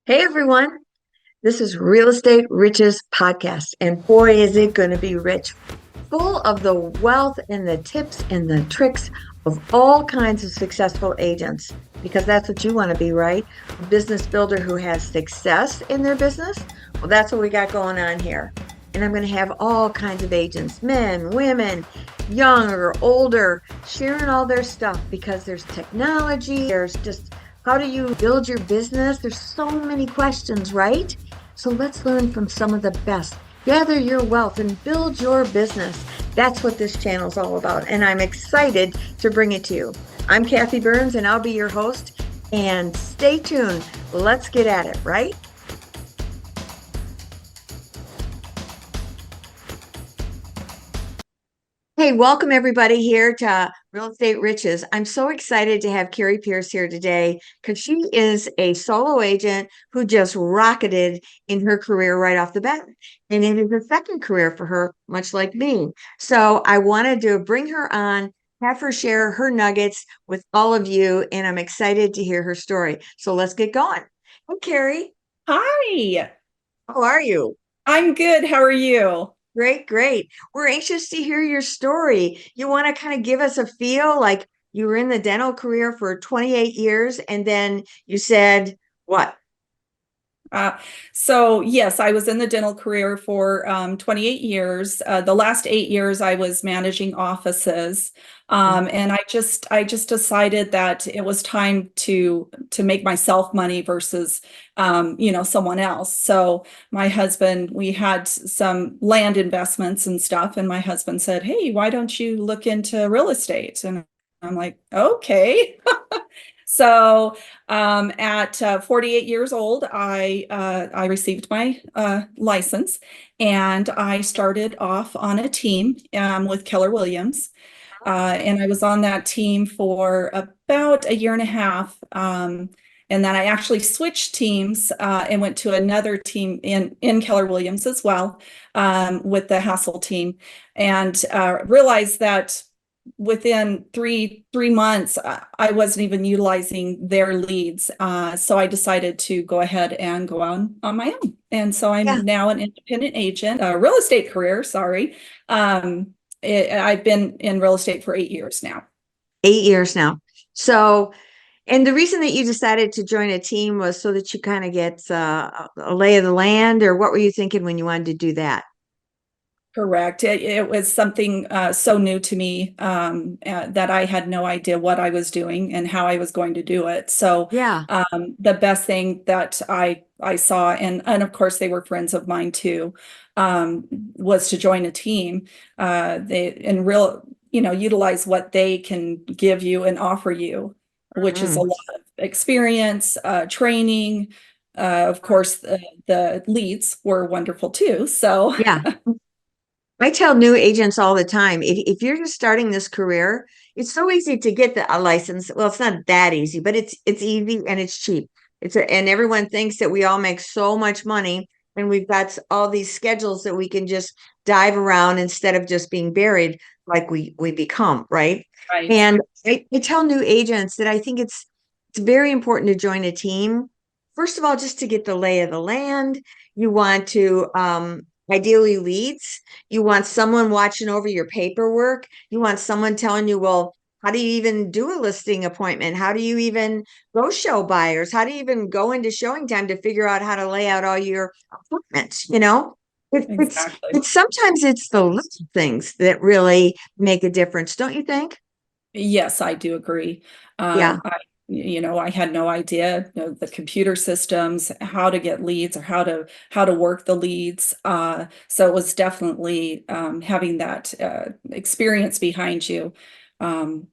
Hey everyone, this is Real Estate Riches Podcast, and boy, is it going to be rich, full of the wealth and the tips and the tricks of all kinds of successful agents, because that's what you want to be, right? A business builder who has success in their business. Well, that's what we got going on here. And I'm going to have all kinds of agents, men, women, young or older, sharing all their stuff because there's technology, there's just how do you build your business? There's so many questions, right? So let's learn from some of the best. Gather your wealth and build your business. That's what this channel is all about. And I'm excited to bring it to you. I'm Kathy Byrnes and I'll be your host. And stay tuned. Let's get at it, right? Hey, welcome everybody here to Real Estate Riches. I'm so excited to have Kerri Pearce here today because she is a solo agent who just rocketed in her career right off the bat. And it is a second career for her, much like me. So I wanted to bring her on, have her share her nuggets with all of you, and I'm excited to hear her story. So let's get going. Hey, Kerri, Hi, how are you? I'm good. How are you? Great, great. We're anxious to hear your story. You want to kind of give us a feel like you were in the dental career for 28 years and then you said, what? Uh, so yes, I was in the dental career for 28 years. The last 8 years, I was managing offices, and I just decided that it was time to make myself money versus someone else. So my husband, we had some land investments and stuff, and my husband said, "Hey, why don't you look into real estate?" And I'm like, "Okay." So at 48 years old, I received my license, and I started off on a team with Keller Williams, and I was on that team for about a year and a half. And then I actually switched teams and went to another team in Keller Williams as well, with the Hassel team, and realized that within three months, I wasn't even utilizing their leads. So I decided to go ahead and go on my own. And so Yeah, I'm now an independent agent, a real estate career, sorry. I've been in real estate for 8 years now. 8 years now. So, and the reason that you decided to join a team was so that you kind of get a lay of the land, or what were you thinking when you wanted to do that? Correct. It was something so new to me, that I had no idea what I was doing and how I was going to do it. So Yeah. the best thing that I saw, and of course they were friends of mine too, was to join a team. They and real utilize what they can give you and offer you, which is a Mhm. lot of experience, training. Of course, the leads were wonderful too. So. Yeah. I tell new agents all the time, if you're just starting this career, it's so easy to get a license. Well, it's not that easy, but it's easy and it's cheap. And everyone thinks that we all make so much money and we've got all these schedules that we can just dive around instead of just being buried like we become, right? Right. And I tell new agents that I think it's very important to join a team. First of all, just to get the lay of the land. You want to ideally leads. You want someone watching over your paperwork. You want someone telling you, well, how do you even do a listing appointment? How do you even go show buyers? How do you even go into showing time to figure out how to lay out all your appointments? Exactly. It's sometimes it's the little things that really make a difference, don't you think? Yes, I do agree. Yeah. I had no idea, the computer systems, how to get leads or how to work the leads. So it was definitely having that experience behind you, and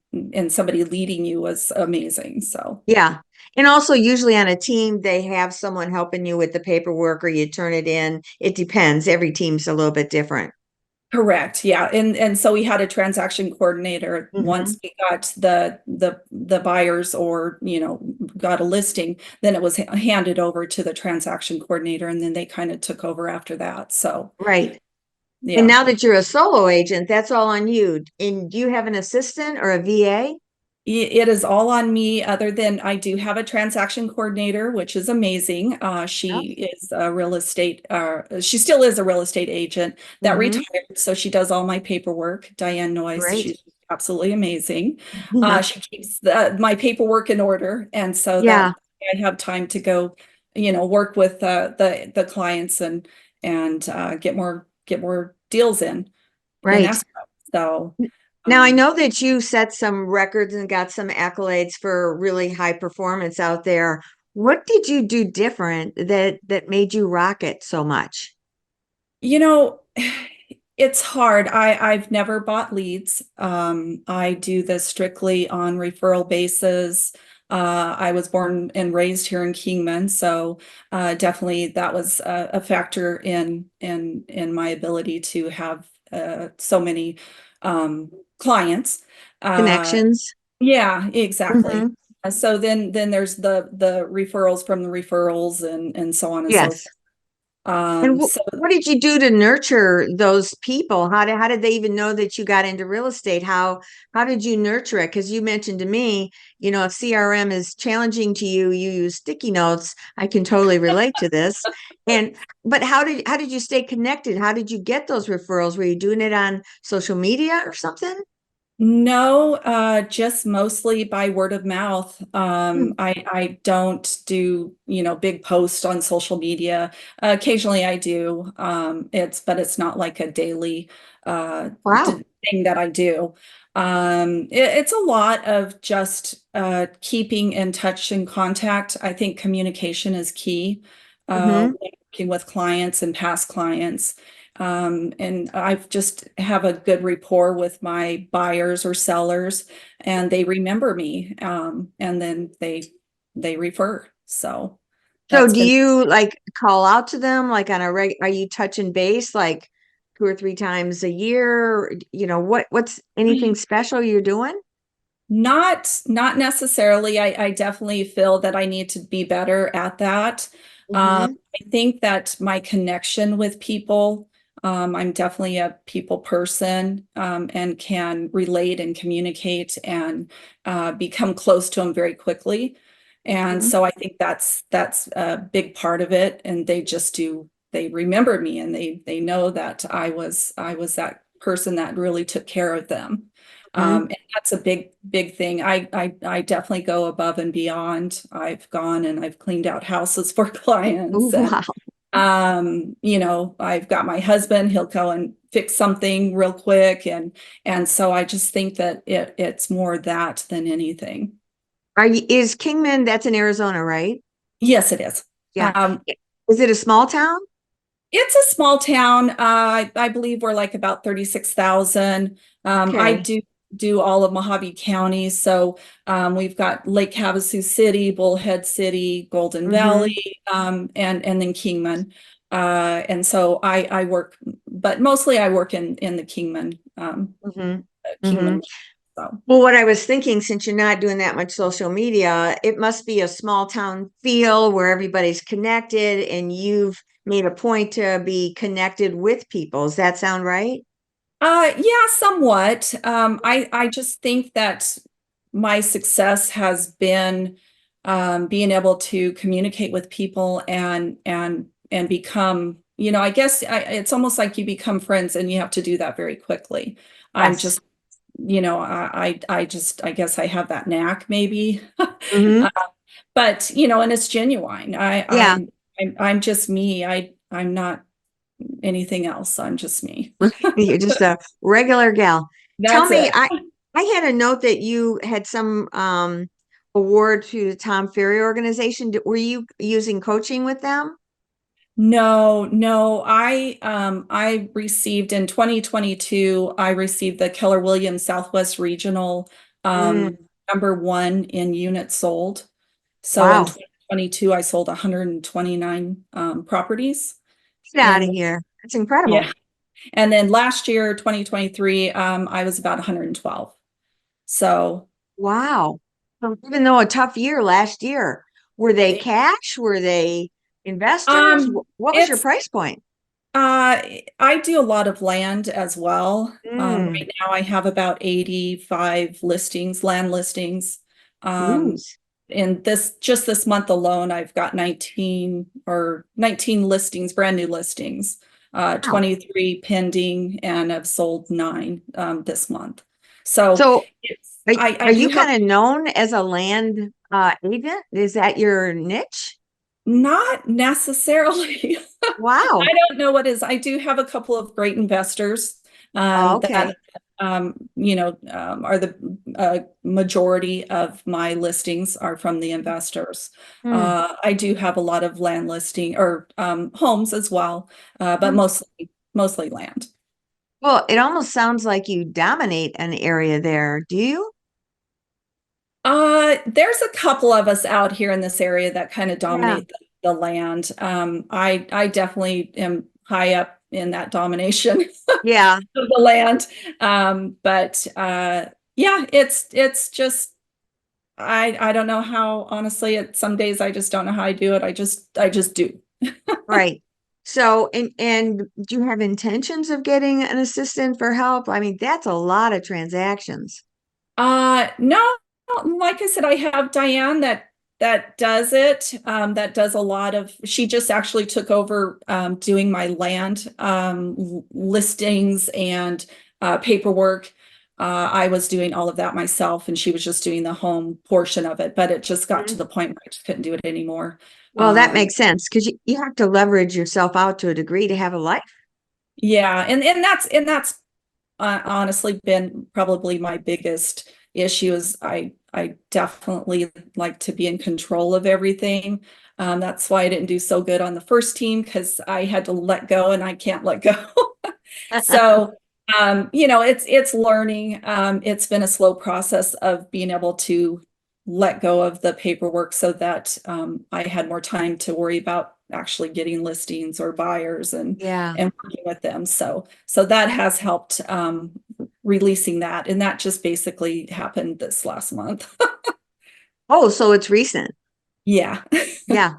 somebody leading you was amazing. So. Yeah. And also, usually on a team, they have someone helping you with the paperwork or you turn it in. It depends. Every team's a little bit different. Correct. Yeah. And so we had a transaction coordinator. Hmm. Once we got the buyers, or, got a listing, then it was handed over to the transaction coordinator, and then they kind of took over after that. So, Right. And yeah. now that you're a solo agent, that's all on you. And do you have an assistant or a VA? It is all on me, other than I do have a transaction coordinator, which is amazing. Oh, She is a real estate, she still is a real estate agent that mm-hmm. retired. So she does all my paperwork. Diane Noyce, Great. she's absolutely amazing. She keeps my paperwork in order. And so Yeah, that I have time to go, work with the clients and get more deals in right. escrow. So, Now, I um, know that you set some records and got some accolades for really high performance out there. What did you do different that made you rock it so much? You know, it's hard. I've never bought leads. I do this strictly on referral basis. I was born and raised here in Kingman, so definitely that was a factor in my ability to have so many clients. Uh, Connections? yeah, exactly. Hmm. So then there's the referrals from the referrals and so on and so Yes. forth. And So what did you do to nurture those people? How did they even know that you got into real estate? How did you nurture it? Because you mentioned to me, if CRM is challenging to you, you use sticky notes. I can totally relate to this. And but how did you stay connected? How did you get those referrals? Were you doing it on social media or something? no, just mostly by word of mouth. Hmm. I don't do, big posts on social media. Occasionally I do. But it's not like a daily Wow. thing that I do. It's a lot of just keeping in touch and contact. I think communication is key Hmm. when working with clients and past clients. And I've just have a good rapport with my buyers or sellers, and they remember me, and then they refer. So So that's do been you like call out to them like on a are you touching base like 2 or 3 times a year? What's anything special you're doing? not necessarily. I definitely feel that I need to be better at that. Hmm. I think that my connection with people, I'm definitely a people person, and can relate and communicate and become close to them very quickly. And Hmm. so I think that's a big part of it. And they remember me, and they know that I was that person that really took care of them. Hmm. And that's a big thing. I definitely go above and beyond. I've gone and I've cleaned out houses for clients, and Wow. I've got my husband, he'll go and fix something real quick, and so I just think that it's more that than anything. Is Kingman, that's in Arizona, right? Yes, it is. Yeah. Um, Is it a small town? It's a small town. I believe we're like about 36,000. I Okay. do all of Mojave County. So we've got Lake Havasu City, Bullhead City, Golden Hmm. Valley, and then Kingman. And so I work, but mostly I work in the Hmm. Hmm. Kingman. So. Well, what I was thinking, since you're not doing that much social media, it must be a small town feel where everybody's connected and you've made a point to be connected with people. Does that sound right? Yeah, somewhat. I just think that my success has been being able to communicate with people and become, I guess it's almost like you become friends, and you have to do that very quickly. I'm Yes. just, I guess I have that knack maybe. Hmm. But and it's genuine. Yeah. I'm just me. I'm not anything else. I'm just me. You're just a regular gal. Tell That's me, it. I had a note that you had some award to the Tom Ferry organization. Were you using coaching with them? No, no. I received in 2022, I received the Keller Williams Southwest Regional Mm, #1 in units sold. So in wow. 2022, I sold 129 properties. Get out of And here. That's incredible. yeah. And then last year, 2023, I was about 112. So Wow. So even though a tough year last year, were they cash? Were they investors? um What was your it's price point? I do a lot of land as well. Mm, Right now I have about 85 listings, land listings. Um, geez. in just this month alone, I've got 19 listings, brand new listings, Wow. 23 pending, and I've sold 9 this month. So So I are you do have. kind of known as a land agent? Is that your niche? Not necessarily. I Wow. don't know what is. I do have a couple of great investors Oh, that okay. are the majority of my listings are from the investors. Hmm. I do have a lot of land listing or homes as well, but Hmm. mostly land. Well, it almost sounds like you dominate an area there. Do you? There's a couple of us out here in this area that kind of Yeah. dominate the land. I definitely am high up in that domination Yeah. of the land. But yeah, it's just I don't know how, honestly, some days I just don't know how I do it. I just do. Right. So, and do you have intentions of getting an assistant for help? I mean, that's a lot of transactions. No, like I said, I have Diane that does it. That does a lot of. She just actually took over doing my land listings and paperwork. I was doing all of that myself, and she was just doing the home portion of it. But it just got to Mhm. the point where I just couldn't do it anymore. Well, that Um, makes sense because you have to leverage yourself out to a degree to have a life. yeah, and that's honestly been probably my biggest issue is I definitely like to be in control of everything. That's why I didn't do so good on the first team because I had to let go and I can't let go. So it's learning. It's been a slow process of being able to let go of the paperwork so that I had more time to worry about actually getting listings or buyers Yeah. and working with them. So that has helped releasing that, and that just basically happened this last month. Oh, so it's recent. Yeah. Yeah.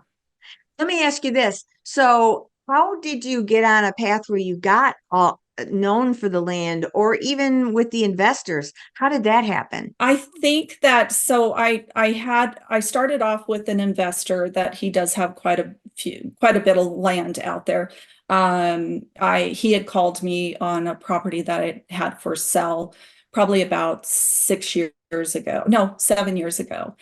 Let me ask you this. So, how did you get on a path where you got all known for the land or even with the investors? How did that happen? I think that so I started off with an investor that he does have quite a bit of land out there. I he had called me on a property that I had for sale probably about 6 years ago. No, 7 years ago.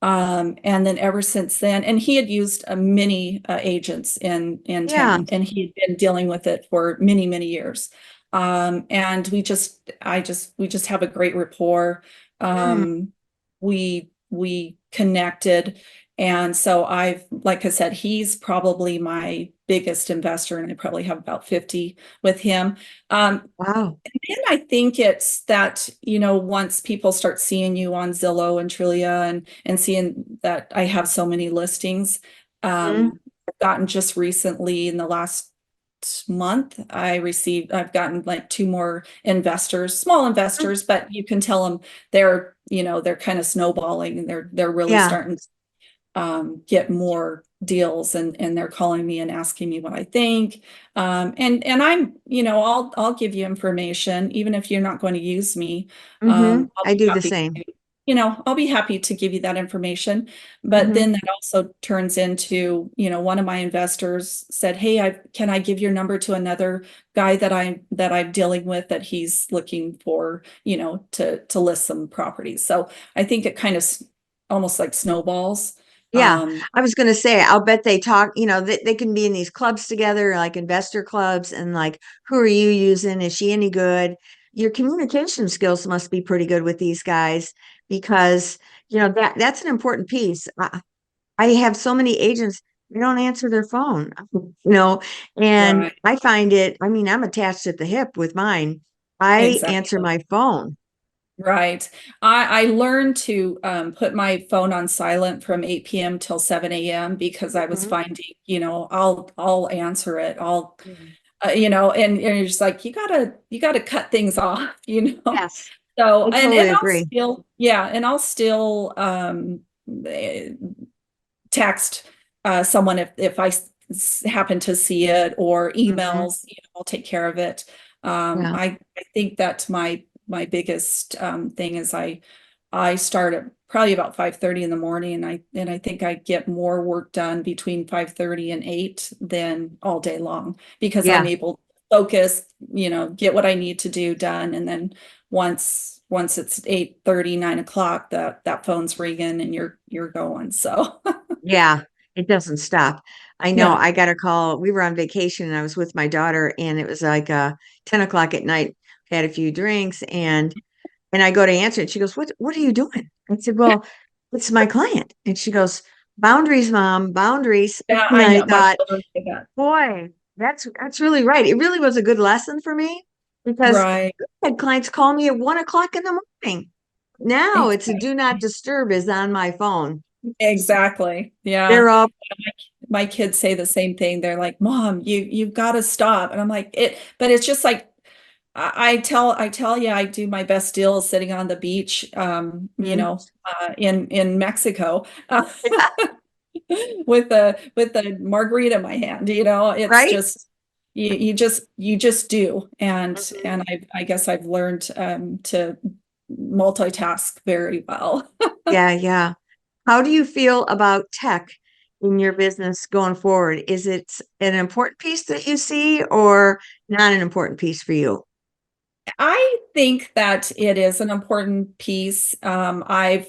And then ever since then, and he had used many agents in Yeah. town, and he had been dealing with it for many years. And we just have a great rapport. Hmm. We connected, and so like I said, he's probably my biggest investor, and I probably have about 50 with him. Wow. And I think it's that, once people start seeing you on Zillow and Trulia and seeing that I have so many listings, Hmm. I've gotten just recently in the last month, I've gotten like 2 more investors, small investors, but you can tell them they're kind of snowballing and they're really Yeah. starting to get more deals, and they're calling me and asking me what I think. And I'm, I'll give you information, even if you're not going to use me. I'll I be do the happy same. to, I'll be happy to give you that information. But Hmm. then that also turns into, one of my investors said, "Hey, can I give your number to another guy that I'm dealing with that he's looking for, to list some properties." So I think it kind of almost like snowballs. Yeah, Um, I was going to say, I'll bet they talk, they can be in these clubs together, like investor clubs, and like, who are you using? Is she any good? Your communication skills must be pretty good with these guys because, that's an important piece. I have so many agents, they don't answer their phone, and right, I find it, I mean, I'm attached at the hip with mine. I answer exactly. my phone. Right. I learned to put my phone on silent from 8 p.m. till 7 a.m. because I was Mhm. finding, I'll answer it. I'll, Mhm. and you're just like, you gotta cut things off, Yes, So, I and totally I'll agree. still, yeah, and I'll still text someone if I happen to see it, or Hmm. emails, I'll take care of it. Yeah. I think that's my biggest thing is I start at probably about 5:30 in the morning, and I think I get more work done between 5:30 and 8 than all day long, because I'm Yeah. able to focus, get what I need to do done. And then once it's 8:30, 9 o'clock, that phone's ringing and you're going. So Yeah. It doesn't stop. I know yeah. I got a call. We were on vacation and I was with my daughter and it was like 10 o'clock at night. Had a few drinks and I go to answer it. She goes, what are you doing? I said, well, it's my client. And she goes, boundaries, mom, boundaries. Yeah, And I I know my thought, children say that. boy, that's really right. It really was a good lesson for me because Right. I had clients call me at 1 o'clock in the morning. Now it's a do not disturb is on my phone. Exactly. Yeah. They're up. My kids say the same thing. They're like, "Mom, you've got to stop." And I'm like, but it's just like I tell you, I do my best deals sitting on the beach, Mhm. in Mexico, with a margarita in my hand. It's Right? just you just do. And Mhm. I guess I've learned to multitask very well. Yeah, yeah. How do you feel about tech in your business going forward? Is it an important piece that you see or not an important piece for you? I think that it is an important piece. I'm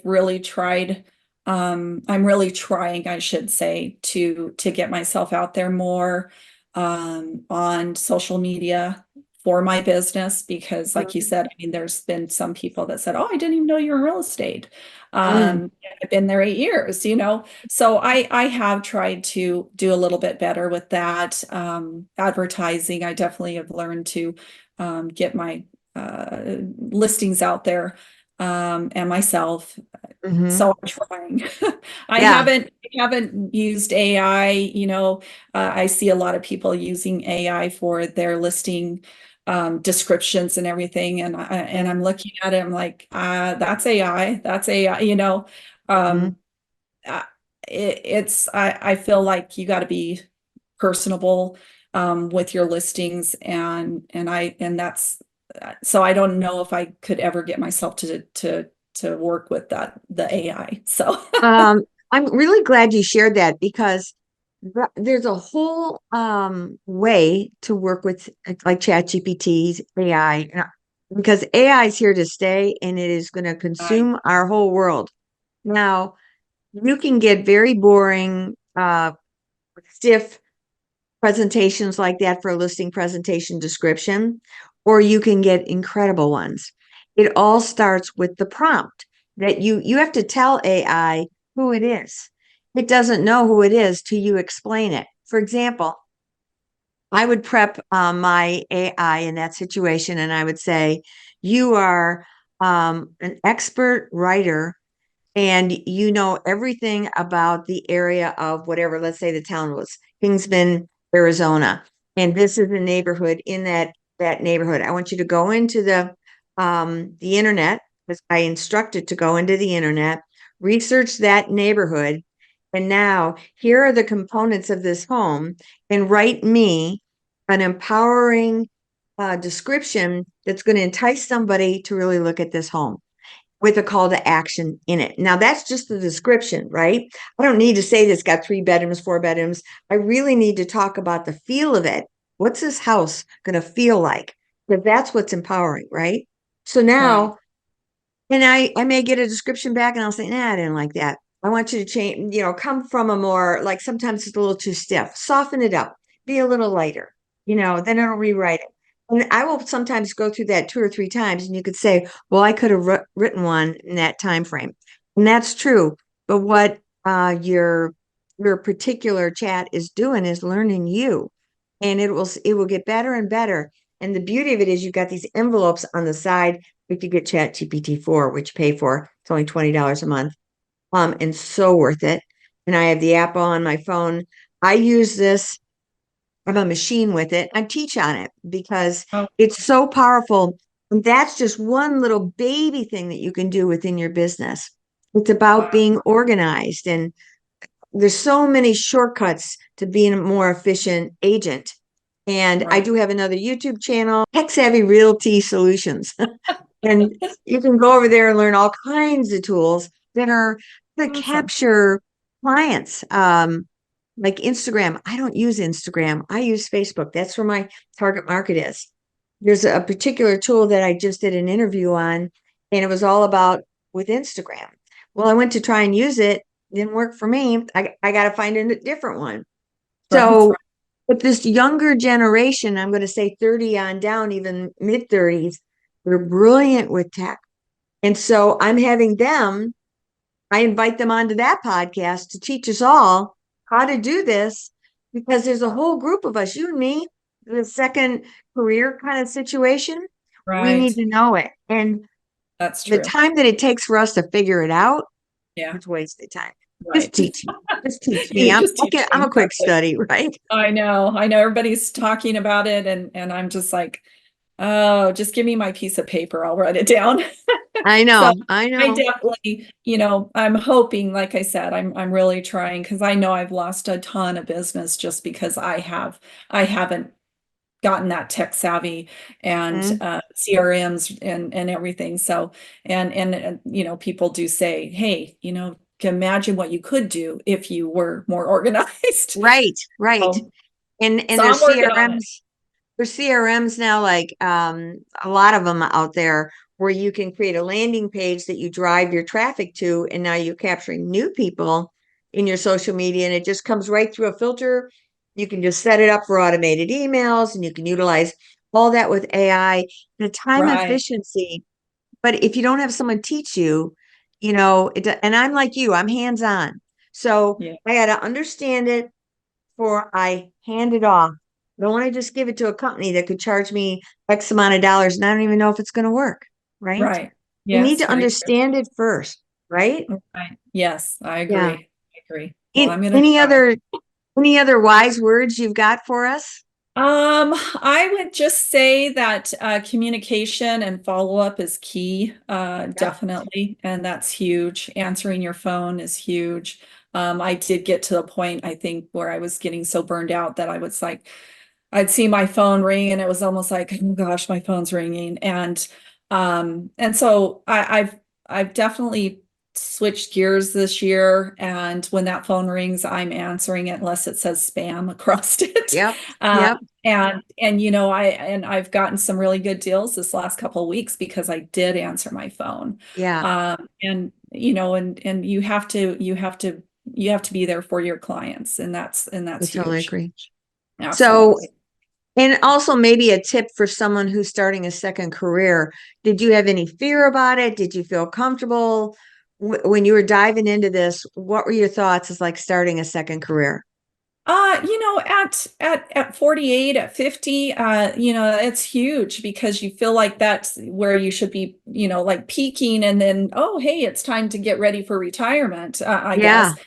really trying, I should say, to get myself out there more on social media for my business, because like you Mhm. said, I mean, there's been some people that said, "Oh, I didn't even know you're in real estate." Mm, I've been there 8 years, so I have tried to do a little bit better with that. Advertising, I definitely have learned to get my listings out there, and myself. mhm. So I'm trying. I Yeah. haven't used AI. I see a lot of people using AI for their listing descriptions and everything, and I'm looking at it. I'm like, that's AI. That's AI. Mhm. Um, uh, I feel like you got to be personable with your listings, and that's so I don't know if I could ever get myself to work with the AI. So Um, I'm really glad you shared that because there's a whole way to work with like ChatGPT's AI because AI is here to stay and it is going to I, consume our whole world. Now, you can get very boring, stiff presentations like that for a listing presentation description, or you can get incredible ones. It all starts with the prompt that you have to tell AI who it is. It doesn't know who it is till you explain it. For example, I would prep my AI in that situation and I would say, you are an expert writer and you know everything about the area of whatever, let's say the town was Kingsman, Arizona, and this is a neighborhood in that neighborhood. I want you to go into the internet because I instructed to go into the internet, research that neighborhood, and now here are the components of this home, and write me an empowering description that's going to entice somebody to really look at this home with a call to action in it. Now that's just the description, right? I don't need to say this got 3 bedrooms, 4 bedrooms. I really need to talk about the feel of it. What's this house going to feel like? Because that's what's empowering, right? So right. now, and I may get a description back and I'll say, nah, I didn't like that. I want you to change, come from a more like sometimes it's a little too stiff. Soften it up, be a little lighter, then it'll rewrite it. And I will sometimes go through that 2 or 3 times, and you could say, well, I could have written one in that time frame. And that's true. But what your particular chat is doing is learning you. And it will get better and better. And the beauty of it is you've got these envelopes on the side if you get Chat GPT 4, which you pay for. It's only $20 a month. And so worth it. And I have the app on my phone. I use this. I'm a machine with it. I teach on it because Oh, it's so powerful. And that's just one little baby thing that you can do within your business. It's about wow. being organized and there's so many shortcuts to being a more efficient agent. And I Right. do have another YouTube channel, Tech Savvy Realty Solutions. And you can go over there and learn all kinds of tools that are to Awesome. capture clients. Like Instagram. I don't use Instagram. I use Facebook. That's where my target market is. There's a particular tool that I just did an interview on, and it was all about with Instagram. Well, I went to try and use it, didn't work for me. I got to find a different one. Right. So, with this younger generation, I'm going to say 30 on down, even mid 30s, they're brilliant with tech. And so I'm having them, I invite them onto that podcast to teach us all how to do this because there's a whole group of us, you and me, the second career kind of situation. We need Right. to know it. And That's the true. time that it takes for us to figure it out, Yeah. it's wasted time. Just Right. teach me. Just teach me. You just teach I'm me a quick exactly. study, right? I know. I know everybody's talking about it and I'm just like, oh, just give me my piece of paper. I'll write it down. I So know. I I know. definitely, I'm hoping, like I said, I'm really trying because I know I've lost a ton of business just because I haven't gotten that tech savvy and Mhm. CRMs and everything. So people do say, hey, can imagine what you could do if you were more organized. Right, right. So, And so I'm there's working on it. CRMs now, like a lot of them out there where you can create a landing page that you drive your traffic to, and now you're capturing new people in your social media, and it just comes right through a filter. You can just set it up for automated emails, and you can utilize all that with AI, the time Right. efficiency. But if you don't have someone teach you, and I'm like you, I'm hands-on. So Yeah. I got to understand it before I hand it off. I don't want to just give it to a company that could charge me X amount of dollars and I don't even know if it's going to work, right? Right. You need Yes, to very understand it first, right? true. Right. Yes, I Yeah. agree. I agree. Well, In, I'm gonna any try. other any other wise words you've got for us? I would just say that communication and follow-up is key, Yep. definitely, and that's huge. Answering your phone is huge. I did get to the point, I think, where I was getting so burned out that I was like, I'd see my phone ring and it was almost like, oh gosh, my phone's ringing. And so I've definitely switched gears this year. And when that phone rings, I'm answering it unless it says spam across it. Yep. Um, Yep. I've gotten some really good deals this last couple of weeks because I did answer my phone. Yeah. And you have to be there for your clients, and I that's totally huge. agree. So, Absolutely. and also maybe a tip for someone who's starting a second career. Did you have any fear about it? Did you feel comfortable when you were diving into this? What were your thoughts as like starting a second career? At 48, at 50, it's huge because you feel like that's where you should be, like peaking and then, oh, hey, it's time to get ready for retirement, I Yeah. guess.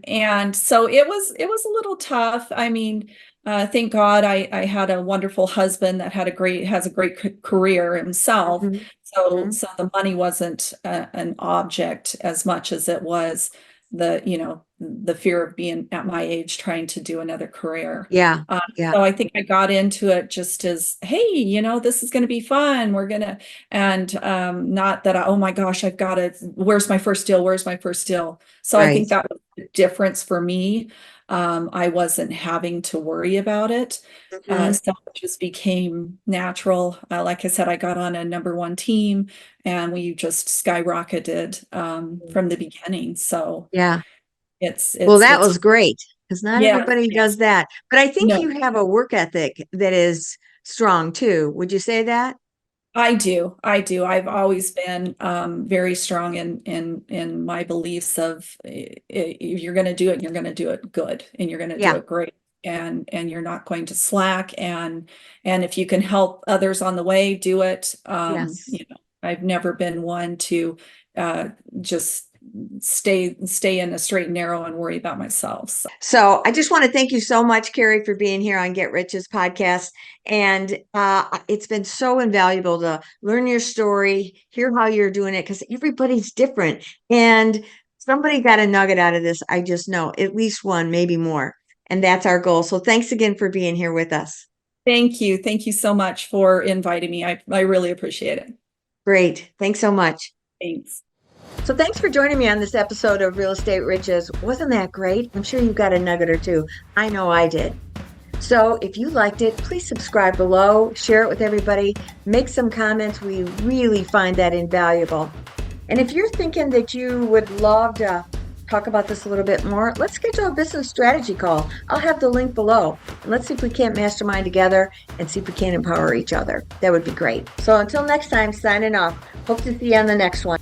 And so it was a little tough. I mean, thank God I had a wonderful husband that has a great career himself. Mhm. So Mhm. the money wasn't an object as much as it was the fear of being at my age trying to do another career. Yeah. Yeah. So I think I got into it just as, hey, this is going to be fun. And not that oh my gosh, where's my first deal? Where's my first deal? So I Right. think that was the difference for me. I wasn't having to worry about it. Mhm. So it just became natural. Like I said, I got on a number one team and we just skyrocketed from the beginning. So Yeah. it's Well, it's that it's was great because not yes, everybody yes. does that. But I think No, you have a work ethic that is strong too. Would you say that? I do. I do. I've always been very strong in my beliefs of if you're going to do it, you're going to do it good and you're going to do Yeah. it great and you're not going to slack and if you can help others on the way, do it. Yes. I've never been one to uh, just stay in a straight and narrow and worry about myself. So, So I just want to thank you so much, Kerri, for being here on Get Rich's podcast. And it's been so invaluable to learn your story, hear how you're doing it, because everybody's different. And somebody got a nugget out of this. I just know at least one, maybe more. And that's our goal. So thanks again for being here with us. Thank you. Thank you so much for inviting me. I really appreciate it. Great. Thanks so much. Thanks. So thanks for joining me on this episode of Real Estate Riches. Wasn't that great? I'm sure you got a nugget or two. I know I did. So if you liked it, please subscribe below, share it with everybody, make some comments. We really find that invaluable. And if you're thinking that you would love to talk about this a little bit more, let's schedule a business strategy call. I'll have the link below. And let's see if we can't mastermind together and see if we can empower each other. That would be great. So until next time, signing off. Hope to see you on the next one.